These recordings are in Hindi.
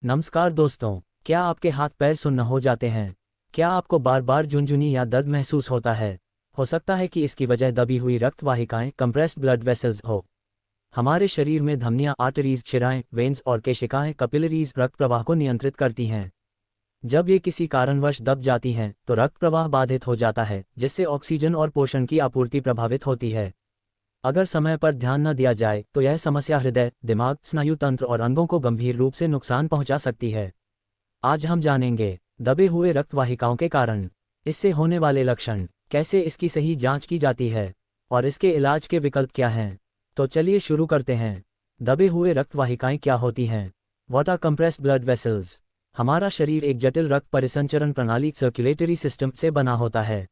नमस्कार दोस्तों, क्या आपके हाथ पैर सुन्न हो जाते हैं? क्या आपको बार बार झुनझुनी या दर्द महसूस होता है? हो सकता है कि इसकी वजह दबी हुई रक्त वाहिकाएं कंप्रेस्ड ब्लड वेसल्स हो। हमारे शरीर में धमनियां, आर्टरीज, शिराएं, वेन्स और केशिकाएं कैपिलरीज रक्त प्रवाह को नियंत्रित करती हैं। जब ये किसी कारणवश दब जाती हैं तो रक्त प्रवाह बाधित हो जाता है, जिससे ऑक्सीजन और पोषण की आपूर्ति प्रभावित होती है। अगर समय पर ध्यान न दिया जाए तो यह समस्या हृदय, दिमाग, स्नायु तंत्र और अंगों को गंभीर रूप से नुकसान पहुंचा सकती है। आज हम जानेंगे दबे हुए रक्त वाहिकाओं के कारण, इससे होने वाले लक्षण, कैसे इसकी सही जांच की जाती है और इसके इलाज के विकल्प क्या हैं। तो चलिए शुरू करते हैं। दबे हुए रक्त वाहिकाएं क्या होती हैं? What are compressed blood vessels? हमारा शरीर एक जटिल रक्त परिसंचरण प्रणाली सर्कुलेटरी सिस्टम से बना होता है।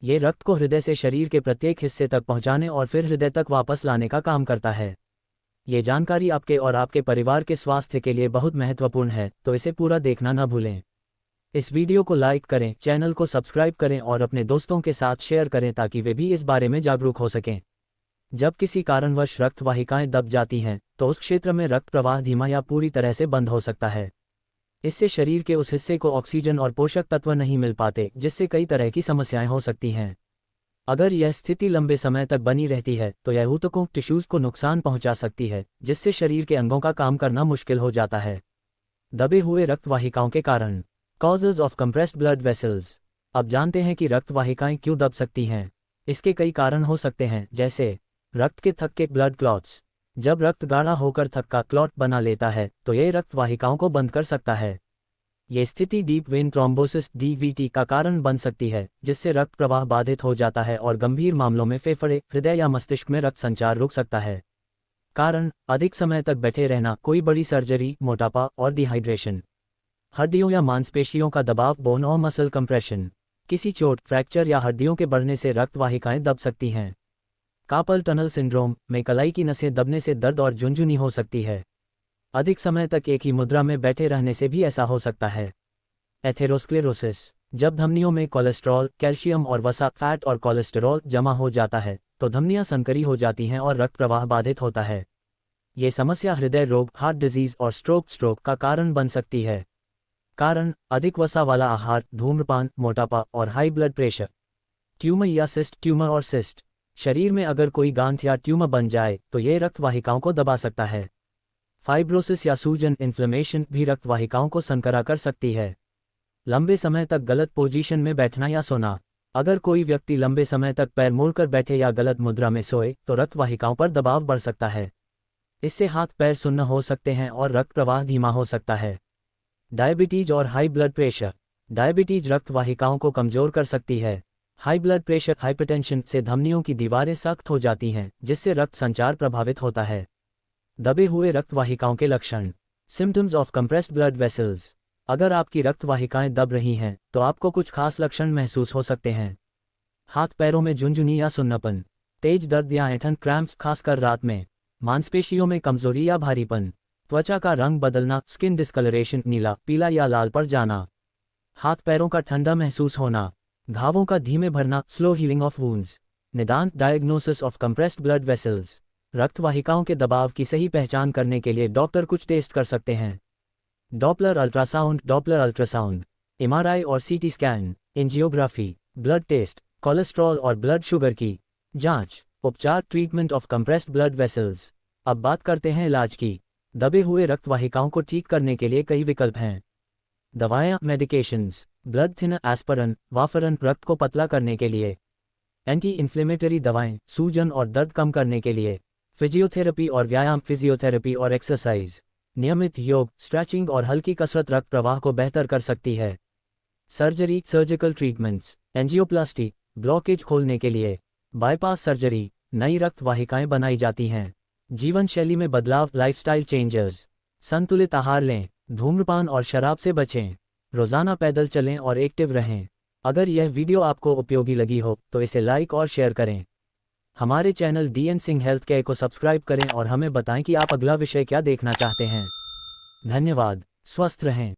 ये रक्त को हृदय से शरीर के प्रत्येक हिस्से तक पहुंचाने और फिर हृदय तक वापस लाने का काम करता है। ये जानकारी आपके और आपके परिवार के स्वास्थ्य के लिए बहुत महत्वपूर्ण है, तो इसे पूरा देखना न भूलें। इस वीडियो को लाइक करें, चैनल को सब्सक्राइब करें और अपने दोस्तों के साथ शेयर करें ताकि वे भी इस बारे में जागरूक हो सकें। जब किसी कारणवश रक्त वाहिकाएं दब जाती हैं तो उस क्षेत्र में रक्त प्रवाह धीमा या पूरी तरह से बंद हो सकता है। इससे शरीर के उस हिस्से को ऑक्सीजन और पोषक तत्व नहीं मिल पाते, जिससे कई तरह की समस्याएं हो सकती हैं। अगर यह स्थिति लंबे समय तक बनी रहती है तो यह ऊतकों, टिश्यूज को नुकसान पहुंचा सकती है, जिससे शरीर के अंगों का काम करना मुश्किल हो जाता है। दबे हुए रक्त वाहिकाओं के कारण, causes of compressed blood vessels. अब जानते हैं कि रक्त वाहिकाएं क्यों दब सकती हैं। इसके कई कारण हो सकते हैं, जैसे रक्त के थक्के, ब्लड क्लॉट्स। जब रक्त गाढ़ा होकर थक्का, क्लॉट बना लेता है तो यह रक्त वाहिकाओं को बंद कर सकता है। ये स्थिति डीप वेन थ्रोम्बोसिस (डीवीटी) का कारण बन सकती है, जिससे रक्त प्रवाह बाधित हो जाता है और गंभीर मामलों में फेफड़े, हृदय या मस्तिष्क में रक्त संचार रुक सकता है। कारण: अधिक समय तक बैठे रहना, कोई बड़ी सर्जरी, मोटापा और डिहाइड्रेशन। हड्डियों या मांसपेशियों का दबाव, बोन और मसल कंप्रेशन। किसी चोट, फ्रैक्चर या हड्डियों के बढ़ने से रक्त वाहिकाएं दब सकती हैं। कार्पल टनल सिंड्रोम में कलाई की नसें दबने से दर्द और झुनझुनी हो सकती है। अधिक समय तक एक ही मुद्रा में बैठे रहने से भी ऐसा हो सकता है। एथेरोस्क्लेरोसिस, जब धमनियों में कोलेस्ट्रॉल, कैल्शियम और वसा, फैट और कोलेस्टेरॉल जमा हो जाता है तो धमनियां संकरी हो जाती हैं और रक्त प्रवाह बाधित होता है। ये समस्या हृदय रोग, हार्ट डिजीज और स्ट्रोक का कारण बन सकती है। कारण: अधिक वसा वाला आहार, धूम्रपान, मोटापा और हाई ब्लड प्रेशर। ट्यूमर या सिस्ट, ट्यूमर और सिस्ट। शरीर में अगर कोई गांठ या ट्यूमर बन जाए तो ये रक्त वाहिकाओं को दबा सकता है। फाइब्रोसिस या सूजन, इन्फ्लेमेशन भी रक्त वाहिकाओं को संकरा कर सकती है। लंबे समय तक गलत पोजीशन में बैठना या सोना। अगर कोई व्यक्ति लंबे समय तक पैर मोड़कर बैठे या गलत मुद्रा में सोए तो रक्त वाहिकाओं पर दबाव बढ़ सकता है। इससे हाथ पैर सुन्न हो सकते हैं और रक्त प्रवाह धीमा हो सकता है। डायबिटीज और हाई ब्लड प्रेशर। डायबिटीज रक्त वाहिकाओं को कमजोर कर सकती है। हाई ब्लड प्रेशर, हाइपरटेंशन से धमनियों की दीवारें सख्त हो जाती हैं, जिससे रक्त संचार प्रभावित होता है। दबे हुए रक्त वाहिकाओं के लक्षण। Symptoms of compressed blood vessels. अगर आपकी रक्त वाहिकाएं दब रही हैं तो आपको कुछ खास लक्षण महसूस हो सकते हैं। हाथ पैरों में झुनझुनी या सुन्नपन, तेज दर्द या ऐंठन, क्रैम्प्स खासकर रात में, मांसपेशियों में कमजोरी या भारीपन, त्वचा का रंग बदलना, स्किन डिस्कलरेशन, नीला, पीला या लाल पड़ जाना, हाथ पैरों का ठंडा महसूस होना, घावों का धीमे भरना, स्लो हीलिंग ऑफ वुंड्स। निदान: diagnosis of compressed blood vessels. रक्त वाहिकाओं के दबाव की सही पहचान करने के लिए डॉक्टर कुछ टेस्ट कर सकते हैं। डॉपलर अल्ट्रासाउंड, एमआरआई और CT scan, angiography, blood test, cholesterol और ब्लड शुगर की जांच। उपचार: treatment of compressed blood vessels. अब बात करते हैं इलाज की। दबे हुए रक्त वाहिकाओं को ठीक करने के लिए कई विकल्प हैं। दवाएं, मेडिकेशंस, ब्लड थिनर, एस्पिरिन, वाफरन रक्त को पतला करने के लिए। एंटी इन्फ्लेमेटरी दवाएं, सूजन और दर्द कम करने के लिए। फिजियोथेरेपी और व्यायाम, फिजियोथेरेपी और एक्सरसाइज। नियमित योग, स्ट्रेचिंग और हल्की कसरत रक्त प्रवाह को बेहतर कर सकती है। Surgery, surgical treatments, angioplasty, blockage खोलने के लिए। बाईपास सर्जरी, नई रक्त वाहिकाएं बनाई जाती हैं। जीवन शैली में बदलाव, लाइफस्टाइल चेंजेस। संतुलित आहार लें, धूम्रपान और शराब से बचें। रोजाना पैदल चलें और एक्टिव रहें। अगर यह वीडियो आपको उपयोगी लगी हो तो इसे लाइक और शेयर करें। हमारे channel DN Singh health care को सब्सक्राइब करें और हमें बताएं कि आप अगला विषय क्या देखना चाहते हैं। धन्यवाद। स्वस्थ रहें।